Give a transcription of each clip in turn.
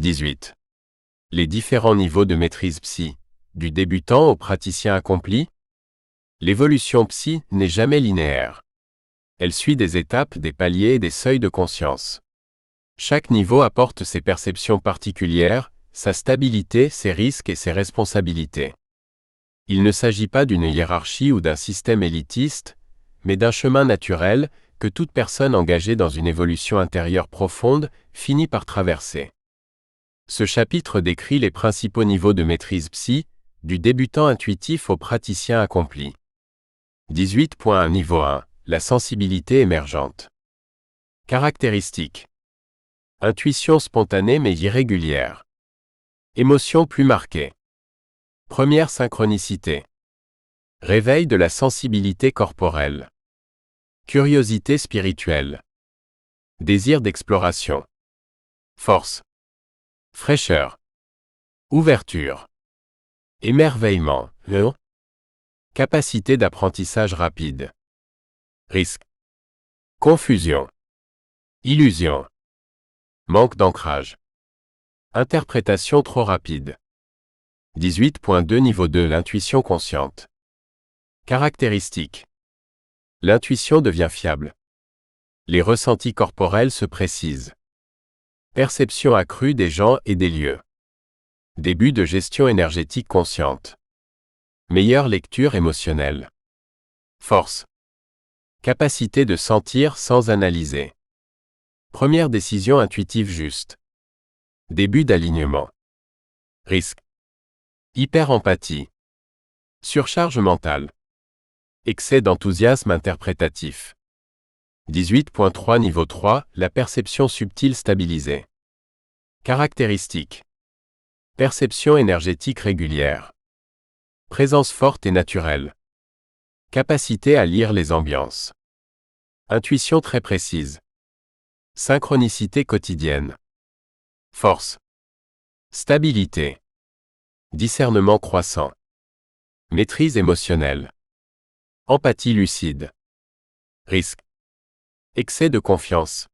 18. Les différents niveaux de maîtrise psy, du débutant au praticien accompli. L'évolution psy n'est jamais linéaire. Elle suit des étapes, des paliers et des seuils de conscience. Chaque niveau apporte ses perceptions particulières, sa stabilité, ses risques et ses responsabilités. Il ne s'agit pas d'une hiérarchie ou d'un système élitiste, mais d'un chemin naturel que toute personne engagée dans une évolution intérieure profonde finit par traverser. Ce chapitre décrit les principaux niveaux de maîtrise psy, du débutant intuitif au praticien accompli. 18.1 Niveau 1. La sensibilité émergente. Caractéristiques. Intuition spontanée mais irrégulière. Émotion plus marquée. Première synchronicité. Réveil de la sensibilité corporelle. Curiosité spirituelle. Désir d'exploration. Force. Fraîcheur. Ouverture. Émerveillement. Capacité d'apprentissage rapide. Risque. Confusion. Illusion. Manque d'ancrage. Interprétation trop rapide. 18.2 Niveau 2 L'intuition consciente. Caractéristiques. L'intuition devient fiable. Les ressentis corporels se précisent. Perception accrue des gens et des lieux. Début de gestion énergétique consciente. Meilleure lecture émotionnelle. Force. Capacité de sentir sans analyser. Première décision intuitive juste. Début d'alignement. Risque. Hyper-empathie. Surcharge mentale. Excès d'enthousiasme interprétatif. 18.3 Niveau 3 La perception subtile stabilisée. Caractéristiques. Perception énergétique régulière. Présence forte et naturelle. Capacité à lire les ambiances. Intuition très précise. Synchronicité quotidienne. Force. Stabilité. Discernement croissant. Maîtrise émotionnelle. Empathie lucide. Risque. Excès de confiance.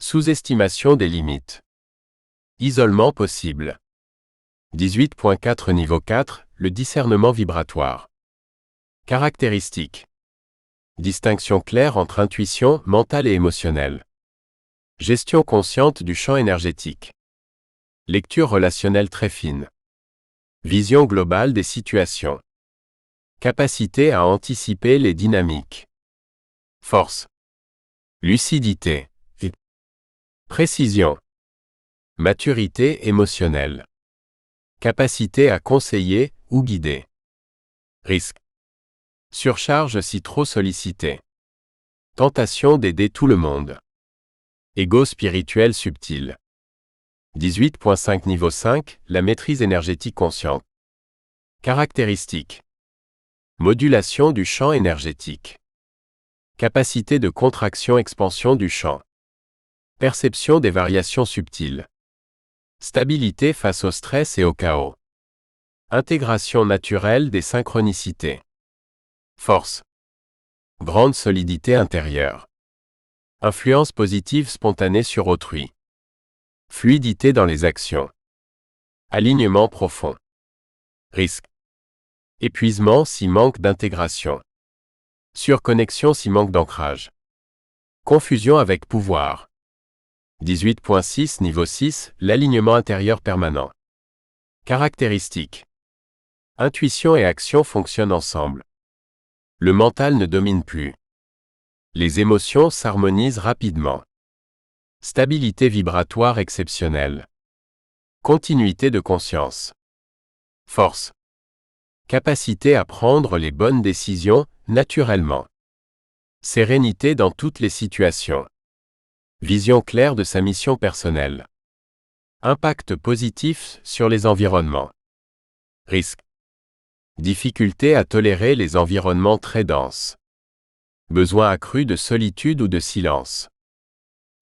Sous-estimation des limites. Isolement possible. 18.4 Niveau 4 Le discernement vibratoire. Caractéristiques. Distinction claire entre intuition mentale et émotionnelle. Gestion consciente du champ énergétique. Lecture relationnelle très fine. Vision globale des situations. Capacité à anticiper les dynamiques. Force. Lucidité. Précision. Maturité émotionnelle. Capacité à conseiller ou guider. Risque. Surcharge si trop sollicité. Tentation d'aider tout le monde. Ego spirituel subtil. 18.5 Niveau 5 La maîtrise énergétique consciente. Caractéristiques. Modulation du champ énergétique. Capacité de contraction-expansion du champ. Perception des variations subtiles. Stabilité face au stress et au chaos. Intégration naturelle des synchronicités. Force. Grande solidité intérieure. Influence positive spontanée sur autrui. Fluidité dans les actions. Alignement profond. Risque. Épuisement si manque d'intégration. Surconnexion si manque d'ancrage. Confusion avec pouvoir. 18.6 Niveau 6 L'alignement intérieur permanent. Caractéristiques. Intuition et action fonctionnent ensemble. Le mental ne domine plus. Les émotions s'harmonisent rapidement. Stabilité vibratoire exceptionnelle. Continuité de conscience. Force. Capacité à prendre les bonnes décisions, naturellement. Sérénité dans toutes les situations. Vision claire de sa mission personnelle. Impact positif sur les environnements. Risque. Difficulté à tolérer les environnements très denses. Besoin accru de solitude ou de silence.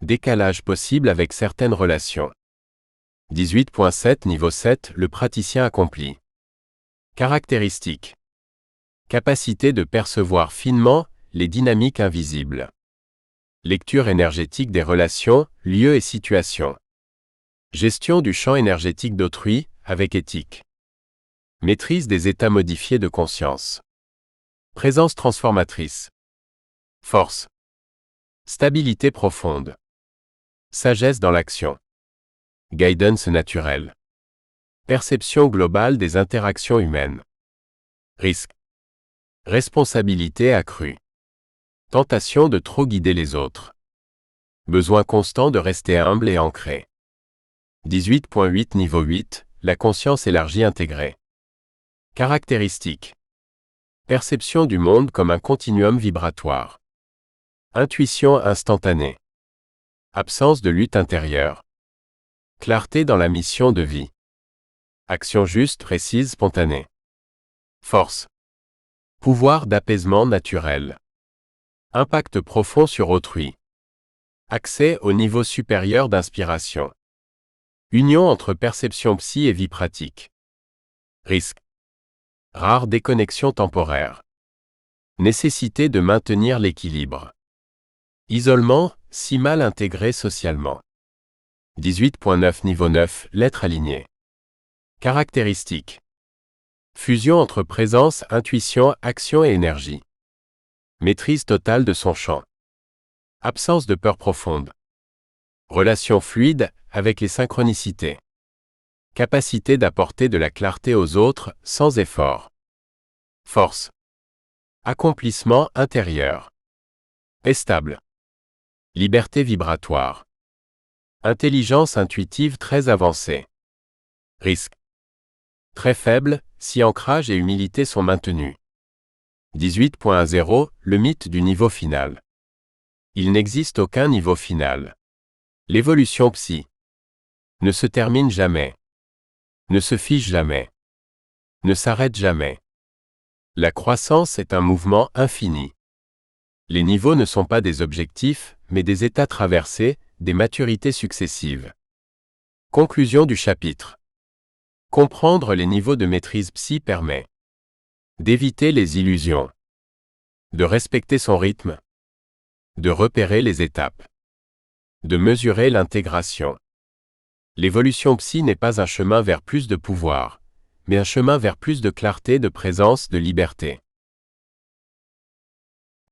Décalage possible avec certaines relations. 18.7 Niveau 7 Le praticien accompli. Caractéristiques. Capacité de percevoir finement les dynamiques invisibles. Lecture énergétique des relations, lieux et situations. Gestion du champ énergétique d'autrui, avec éthique. Maîtrise des états modifiés de conscience. Présence transformatrice. Force. Stabilité profonde. Sagesse dans l'action. Guidance naturelle. Perception globale des interactions humaines. Risque. Responsabilité accrue. Tentation de trop guider les autres. Besoin constant de rester humble et ancré. 18.8 Niveau 8, la conscience élargie intégrée. Caractéristiques. Perception du monde comme un continuum vibratoire. Intuition instantanée. Absence de lutte intérieure. Clarté dans la mission de vie. Action juste, précise, spontanée. Force. Pouvoir d'apaisement naturel. Impact profond sur autrui. Accès au niveau supérieur d'inspiration. Union entre perception psy et vie pratique. Risque. Rare déconnexion temporaire. Nécessité de maintenir l'équilibre. Isolement, si mal intégré socialement. 18.9 Niveau 9, lettres alignées. Caractéristiques. Fusion entre présence, intuition, action et énergie. Maîtrise totale de son champ. Absence de peur profonde. Relation fluide avec les synchronicités. Capacité d'apporter de la clarté aux autres sans effort. Force. Accomplissement intérieur. Paix stable. Liberté vibratoire. Intelligence intuitive très avancée. Risque. Très faible, si ancrage et humilité sont maintenus. 18.0 Le mythe du niveau final. Il n'existe aucun niveau final. L'évolution psy ne se termine jamais. Ne se fiche jamais. Ne s'arrête jamais. La croissance est un mouvement infini. Les niveaux ne sont pas des objectifs, mais des états traversés, des maturités successives. Conclusion du chapitre. Comprendre les niveaux de maîtrise psy permet d'éviter les illusions, de respecter son rythme, de repérer les étapes, de mesurer l'intégration. L'évolution psy n'est pas un chemin vers plus de pouvoir, mais un chemin vers plus de clarté, de présence, de liberté.